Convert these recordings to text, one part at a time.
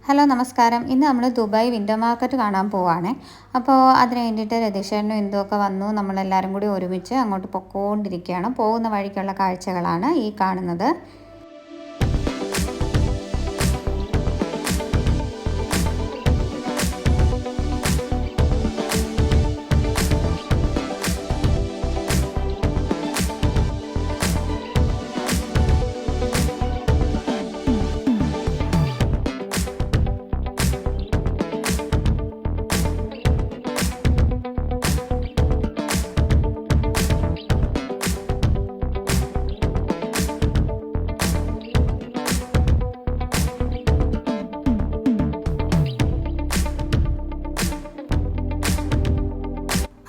Hello നമസ്കാരം. ഇന്ന് നമ്മൾ ദുബായ് വിൻ്റർ മാർക്കറ്റ് കാണാൻ പോവാണ്. അപ്പോൾ അതിന് വേണ്ടിയിട്ട് രതീഷേട്ടനും ഇന്ദുവൊക്കെ വന്നു. നമ്മളെല്ലാവരും കൂടി ഒരുമിച്ച് അങ്ങോട്ട് പൊക്കോണ്ടിരിക്കുകയാണ്. പോകുന്ന വഴിക്കുള്ള കാഴ്ചകളാണ് ഈ കാണുന്നത്.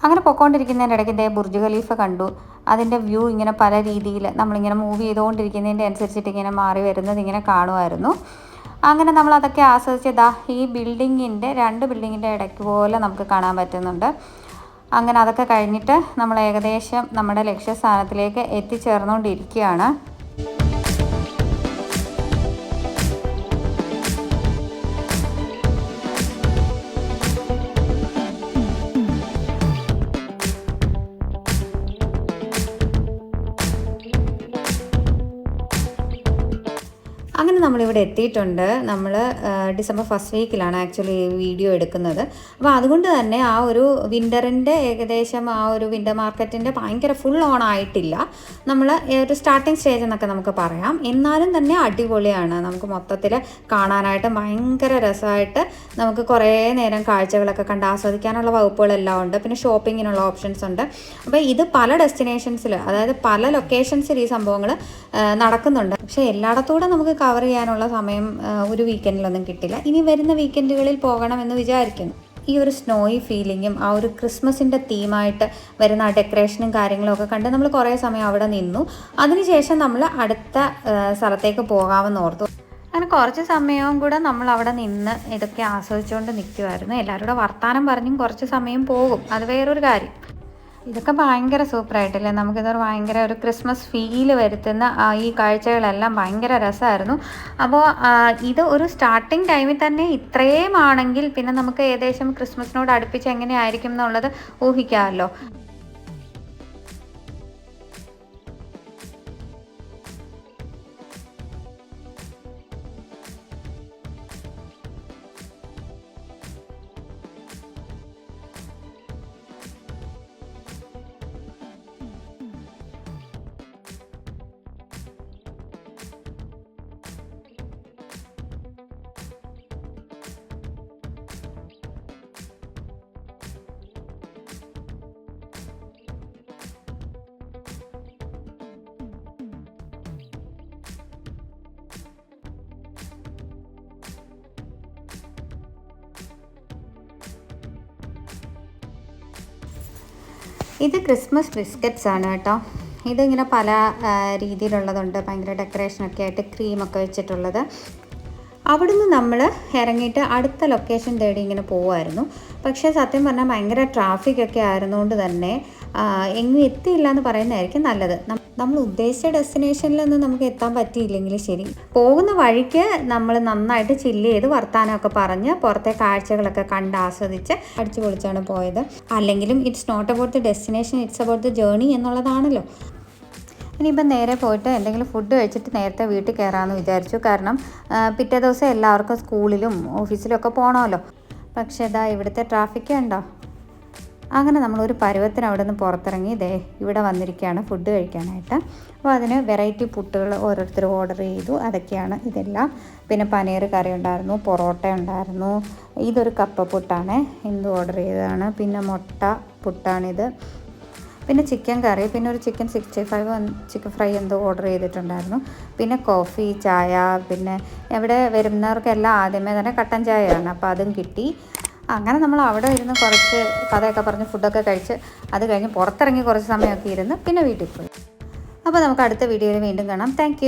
അങ്ങനെ പൊക്കോണ്ടിരിക്കുന്നതിൻ്റെ ഇടയ്ക്ക് ഇതേ ബുർജ് ഖലീഫ കണ്ടു. അതിൻ്റെ വ്യൂ ഇങ്ങനെ പല രീതിയിൽ നമ്മളിങ്ങനെ മൂവ് ചെയ്തുകൊണ്ടിരിക്കുന്നതിൻ്റെ അനുസരിച്ചിട്ട് ഇങ്ങനെ മാറി വരുന്നത് ഇങ്ങനെ കാണുമായിരുന്നു. അങ്ങനെ നമ്മൾ അതൊക്കെ ആസ്വദിച്ചതാ ഈ രണ്ട് ബിൽഡിങ്ങിൻ്റെ ഇടയ്ക്ക് പോലെ നമുക്ക് കാണാൻ പറ്റുന്നുണ്ട്. അങ്ങനെ അതൊക്കെ കഴിഞ്ഞിട്ട് നമ്മൾ ഏകദേശം നമ്മുടെ ലക്ഷ്യസ്ഥാനത്തിലേക്ക് എത്തിച്ചേർന്നുകൊണ്ടിരിക്കുകയാണ്. അങ്ങനെ നമ്മളിവിടെ എത്തിയിട്ടുണ്ട്. നമ്മൾ ഡിസംബർ ഫസ്റ്റ് വീക്കിലാണ് ആക്ച്വലി വീഡിയോ എടുക്കുന്നത്. അപ്പോൾ അതുകൊണ്ട് തന്നെ ആ ഒരു വിൻ്ററിൻ്റെ ഏകദേശം ആ ഒരു വിൻ്റർ മാർക്കറ്റിൻ്റെ ഭയങ്കര ഫുൾ ഓൺ ആയിട്ടില്ല. നമ്മൾ ഒരു സ്റ്റാർട്ടിങ് സ്റ്റേജ് എന്നൊക്കെ നമുക്ക് പറയാം. എന്നാലും തന്നെ അടിപൊളിയാണ്. നമുക്ക് മൊത്തത്തിൽ കാണാനായിട്ട് ഭയങ്കര രസമായിട്ട് നമുക്ക് കുറേ നേരം കാഴ്ചകളൊക്കെ കണ്ട് ആസ്വദിക്കാനുള്ള വകുപ്പുകളെല്ലാം ഉണ്ട്. പിന്നെ ഷോപ്പിങ്ങിനുള്ള ഓപ്ഷൻസ് ഉണ്ട്. അപ്പോൾ ഇത് പല ഡെസ്റ്റിനേഷൻസിൽ, അതായത് പല ലൊക്കേഷൻസിൽ ഈ സംഭവങ്ങൾ നടക്കുന്നുണ്ട്. പക്ഷേ എല്ലായിടത്തൂടെ നമുക്ക് കവർ ചെയ്യാനുള്ള സമയം ഒരു വീക്കെൻഡിലൊന്നും കിട്ടില്ല. ഇനി വരുന്ന വീക്കെൻഡുകളിൽ പോകണമെന്ന് വിചാരിക്കുന്നു. ഈ ഒരു സ്നോയി ഫീലിങ്ങും ആ ഒരു ക്രിസ്മസിൻ്റെ തീമായിട്ട് വരുന്ന ആ ഡെക്കറേഷനും കാര്യങ്ങളും ഒക്കെ കണ്ട് നമ്മൾ കുറേ സമയം അവിടെ നിന്നു. അതിനുശേഷം നമ്മൾ അടുത്ത സ്ഥലത്തേക്ക് പോകാമെന്ന് ഓർത്തു. അങ്ങനെ കുറച്ച് സമയവും കൂടെ നമ്മൾ അവിടെ നിന്ന് ഇതൊക്കെ ആസ്വദിച്ചുകൊണ്ട് നിൽക്കുമായിരുന്നു. എല്ലാവരും കൂടെ വർത്തമാനം പറഞ്ഞും കുറച്ച് സമയം പോകും, അത് വേറൊരു കാര്യം. ഇതൊക്കെ ഭയങ്കര സൂപ്പറായിട്ടില്ലേ? നമുക്കിതൊരു ഭയങ്കര ഒരു ക്രിസ്മസ് ഫീല് വരുത്തുന്ന ഈ കാഴ്ചകളെല്ലാം ഭയങ്കര രസമായിരുന്നു. അപ്പോൾ ഇത് ഒരു സ്റ്റാർട്ടിങ് ടൈമിൽ തന്നെ ഇത്രയും ആണെങ്കിൽ പിന്നെ നമുക്ക് ഏകദേശം ക്രിസ്മസിനോട് അടുപ്പിച്ച് എങ്ങനെയായിരിക്കും എന്നുള്ളത് ഊഹിക്കാമല്ലോ. ഇത് ക്രിസ്മസ് ബിസ്ക്കറ്റ്സ് ആണ് കേട്ടോ. ഇതിങ്ങനെ പല രീതിയിലുള്ളതുണ്ട്. ഭയങ്കര ഡെക്കറേഷനൊക്കെ ആയിട്ട് ക്രീമൊക്കെ വെച്ചിട്ടുള്ളത്. അവിടുന്ന് നമ്മൾ ഇറങ്ങിയിട്ട് അടുത്ത ലൊക്കേഷൻ തേടി ഇങ്ങനെ പോവുമായിരുന്നു. പക്ഷേ സത്യം പറഞ്ഞാൽ ഭയങ്കര ട്രാഫിക്കൊക്കെ ആയിരുന്നുകൊണ്ട് തന്നെ എങ്ങും എത്തിയില്ല എന്ന് പറയുന്നതായിരിക്കും നല്ലത്. നമ്മൾ ഉദ്ദേശിച്ച ഡെസ്റ്റിനേഷനിലൊന്നും നമുക്ക് എത്താൻ പറ്റിയില്ലെങ്കിൽ ശരി, പോകുന്ന വഴിക്ക് നമ്മൾ നന്നായിട്ട് ചില്ല് ചെയ്ത് വർത്താനമൊക്കെ പറഞ്ഞ് പുറത്തെ കാഴ്ചകളൊക്കെ കണ്ട് ആസ്വദിച്ച് അടിച്ചു പൊളിച്ചാണ് പോയത്. അല്ലെങ്കിലും it's not about the destination, it's about the journey എന്നുള്ളതാണല്ലോ. ഇനിയിപ്പം നേരെ പോയിട്ട് എന്തെങ്കിലും ഫുഡ് കഴിച്ചിട്ട് നേരത്തെ വീട്ടിൽ കയറാമെന്ന് വിചാരിച്ചു. കാരണം പിറ്റേ ദിവസം എല്ലാവർക്കും സ്കൂളിലും ഓഫീസിലും ഒക്കെ പോകണമല്ലോ. പക്ഷേ ഇതാ ഇവിടുത്തെ ട്രാഫിക്ക് ഉണ്ടോ. അങ്ങനെ നമ്മളൊരു പരുവത്തിന് അവിടെ നിന്ന് പുറത്തിറങ്ങി ഇവിടെ വന്നിരിക്കുകയാണ് ഫുഡ് കഴിക്കാനായിട്ട്. അപ്പോൾ അതിന് വെറൈറ്റി പുട്ടുകൾ ഓരോരുത്തർ ഓർഡർ ചെയ്തു. അതൊക്കെയാണ് ഇതെല്ലാം. പിന്നെ പനീർ കറി ഉണ്ടായിരുന്നു, പൊറോട്ട ഉണ്ടായിരുന്നു. ഇതൊരു കപ്പ പുട്ടാണ്, എന്ത് ഓർഡർ ചെയ്തതാണ്. പിന്നെ മുട്ട പുട്ടാണിത്. പിന്നെ ചിക്കൻ കറി, പിന്നെ ഒരു ചിക്കൻ 65 ചിക്കൻ ഫ്രൈ എന്തോ ഓർഡർ ചെയ്തിട്ടുണ്ടായിരുന്നു. പിന്നെ കോഫി, ചായ. പിന്നെ ഇവിടെ വരുന്നവർക്കെല്ലാം ആദ്യമേ തന്നെ കട്ടൻ ചായയാണ്, അപ്പോൾ അതും കിട്ടി. അങ്ങനെ നമ്മൾ അവിടെ ഇരുന്ന് കുറച്ച് കഥയൊക്കെ പറഞ്ഞ് ഫുഡൊക്കെ കഴിച്ച് അത് കഴിഞ്ഞ് പുറത്തിറങ്ങി കുറച്ച് സമയമൊക്കെ ഇരുന്ന് പിന്നെ വീട്ടിൽ പോയി. അപ്പോൾ നമുക്ക് അടുത്ത വീഡിയോയിൽ വീണ്ടും കാണാം. താങ്ക്